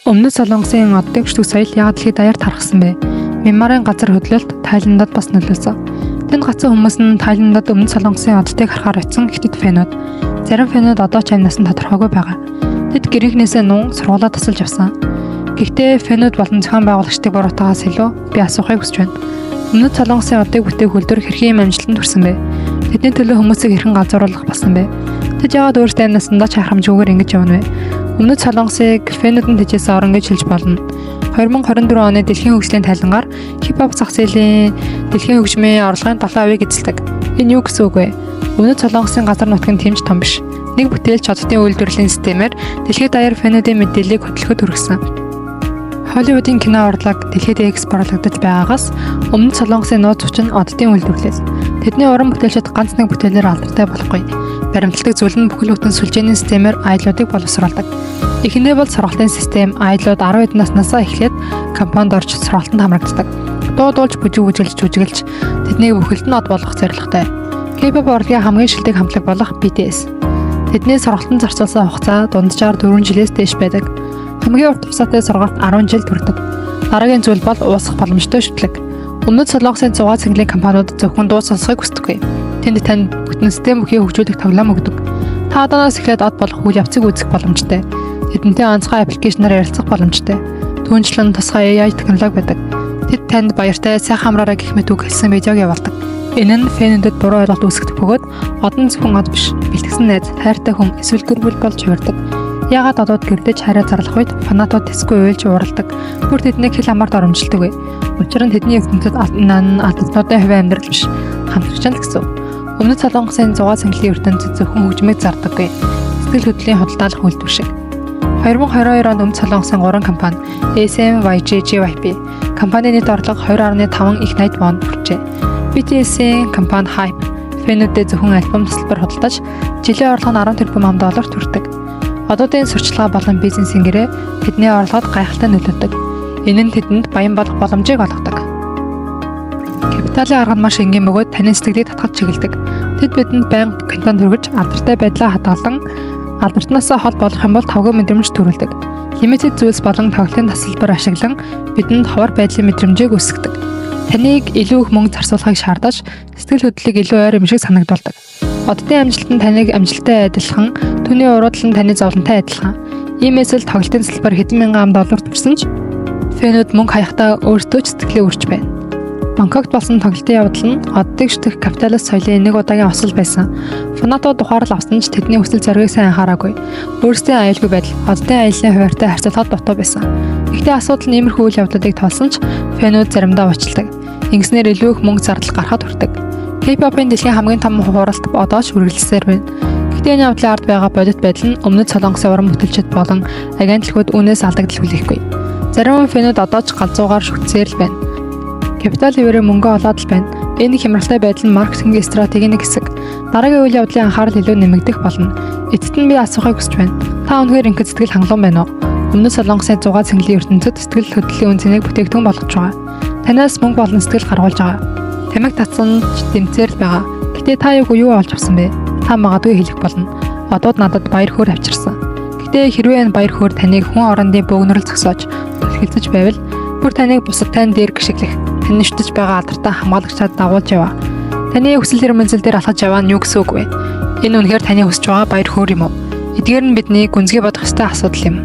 Өмнөд Солонгосын оддын хүчтэй соёл яагаад дэлхийд даяар тархсан бэ? Мянмарын газар хөдлөлт Тайландад бас нөлөөлсөн. Тэнд гацсан хүмүүс нь Тайландад Өмнөд Солонгосын оддыг харахаар очсон хятад фэнүүд. Зарим фэнүүд одоо ч амнаас нь тодорхойгүй байгаа. Тэд гэрийнхнээсээ нун сургуулаа тасалж авсан. Гэхдээ фэнүүд болон зохион байгуулагчдыг буруутаагаас илүү би асуухыг хүсэж байна. Өмнөд Солонгосын оддыг бүтээх үйлдвэр хэрхэн амжилтанд хүрсэн бэ? Тэдний төлөө хүмүүсийг хэрхэн галзууруулах болсон бэ? Тэд яагаад өөрсдөө амнаасандаа ч харамжгүйгээр ингэж явна вэ? Өмнөд Солонгосыг фэнүүдэн тэжээс орон гэж хэлж болно. 2024 оны дэлхийн хөгжлийн тайлангаар хипхоп зах зээлийн дэлхийн хөгжмийн орлогын 7%-ийг эзэлдэг. Энэ юу гэсэн үг вэ? Өмнөд Солонгосын газар нутгийн тэмч том биш. Нэг бүтээлч оддын үйлдвэрлэлийн системээр дэлхийд даяар фэнүүдийн мэдээллийг хөтлөхөд хүргэсэн. Холливуудын кино урлаг дэлхийд экспортлогдож байгаагаас Өмнөд Солонгосын нууц хүчин оддын үйлдвэрлэл. Тэдний уран бүтээлчид ганц нэг бүтээлээр алдартай болохгүй. Баримтлагдаг зүйл нь бүхэл бүтэн сүлжээний системээр аяллуудыг боловсруулдаг. Эхнээ бол сургалтын систем. Аяллууд 10 хэд наснаас эхлээд компанид орж сургалтанд хамрагддаг. Дуудуулж бүжиглж тэднийг бүхэлд нь од болгох зорилготой. K-pop урлагийн хамгийн шилдэг хамтлаг болох BTS. Тэдний сургалтанд зарцуулсан хугацаа дунджаар 4 жилээс дээш байдаг. Хамгийн урт хугацаатай сургалт 10 жил түрдэг. Дараагийн зүйл бол уусах боломжтой шүтлэг. Өмнөд Солонгосын зугаа цэнгэлийн компаниуд зөвхөн дуу сонсохыг хүсдэггүй. Тэнд танд бүтэн систем бүхий хөгжүүлэх тоглоом өгдөг. Та одооноос эхлээд од болох үйл явцыг үзэх боломжтой. Тэдэнтэй онцгой аппликейшнаар ярилцах боломжтой. Түүнчлэн тусгай AI технологи байдаг. Тэд танд баяртай сайхан амраараа гэх мэт үг хэлсэн видеог явуулдаг. Энэ нь фэнүүдэд буруу ойлголт үүсгэх бөгөөд одон зөвхөн од биш, бэлтгэсэн найз, хайртай хүн эсвэл гэр бүл болж хувирдаг. Яагаад одууд гэрдэж хараа зарлах үед фанатууд тэсгүй уйлж уурладаг. Бүр тэднийг хэл амарт оромжилдог вэ? Учир нь тэдний ертөнцид алдагднуудын хувийн амьдрал биш, хамтарч л гэсэн. Өмнөд Солонгосын зугаа цэнгэлийн ертөнцид зөвхөн хөгжмийг зардаггүй. Сэтгэл хөдлөлийн худалдаалах үйлдвэр шиг. 2022 онд Өмнөд Солонгосын 3 компани SMYJJYP компанийн нийт орлого 2.5 их найд вон хүрчээ. BTS-ийн компани Hype фэнүүдэд зөвхөн альбом тасалбар худалдаж жилийн орлого нь 10 тэрбум $10 хүрдэг. Одуудын сурчлага болон бизнесийн гэрээ тэдний орлогод гайхалтай нөлөөдөг. Энэ нь тэдэнд баян болох боломжийг олгодог. Капиталын арга нь маш энгийн бөгөөд таны сэтгэлийг татгаж чиглэдэг. Тэд бидэнд байнга контент хүргэж алдартай байдлаа хадгалан алдартай хол болох юм бол тавгүй мэдрэмж төрүүлдэг. Лимитэд зүйлс болон тоглолтын тасалбар ашиглан бидэнд ховор байдлын мэдрэмжийг үүсгэдэг. Таныг илүү их мөнгө зарцуулахыг шаардаж сэтгэл хөдлөлийг илүү ойр юм шиг санагдуулдаг. Оддын амжилт нь таныг амжилттай адилхан, түүний уруудлал нь таны зовлонтой адилхан. Иймээс л тоглолтын салбар хэдэн мянган $10 төрсөн ч фэнүүд мөнгө хаяхтаа өөртөө ч сэтгэлээ үрж байна. Бангкокт болсон тоглолтын явдал нь оддыг шүтэх капиталист соёлын нэг удаагийн осол байсан. Фанатууд ухаарлал авсан ч тэдний хүсэл зоригийг сайн анхаараагүй. Өөрсдийн аюулгүй байдал оддын аяллаа хуваартай харьцуулахад дутуу байсан. Гэхдээ асуудал нь иймэрхүү үйл явдлуудыг тоолсон ч фэнүүд заримдаа уучлдаг. Ингэснээр илүү их мөнгө зардал гарахад хүрдэг. K-pop-ын дэлхийн хамгийн том хуралд одоо ч үргэлжилсээр байна. Гэхдээ энэ явдлын ард байгаа бодит байдал нь Өмнөд Солонгосын уран бүтээлчид болон агентлагууд үүнээс алдагдал хүлээхгүй. Зарим фэнүүд одоо ч галзуугаар шүтсээр л байна. Капитал хэвээрээ мөнгө олоод л байна. Энэ хямралтай байдал нь маркетингийн стратегийн нэг хэсэг. Дараагийн үйл явдлын анхаарал илүү нэмэгдэх болно. Эцэст нь би асуухыг хүсэж байна. Та өнөхөр ингээд сэтгэл хангалуун байна уу? Өмнөд Солонгосын зугаа цэнгэлийн ертөнцид сэтгэл хөдлөлийн үнцнийг бүтээгдэхүүн болгож байгаа. Танаас мөнгө болон сэтгэл гаргуулж байгаа. Тамиг татсан ч тэмцээр л байгаа. Гэтэ та юу олж авсан бэ? Та магадгүй хэлэх болно. Одууд надад баяр хөөр авчирсан. Гэтэ хэрвээ энэ баяр хөөр таныг хүн орондын бөөгнөрөл зогсоож түлхэлцэж байвал бүр таныг бусадтай дээр гიშгэлэх, таны шүтэж байгаа алдартай хамгаалагчдад дагуулж яваа. Таны хүсэл эрмэлзэл дээр алхаж яваа нь юу гэсэн үг вэ? Энэ үнэхээр таны хүсэж байгаа баяр хөөр юм уу? Эдгээр нь бидний гүнзгий бодох ёстой асуудал юм.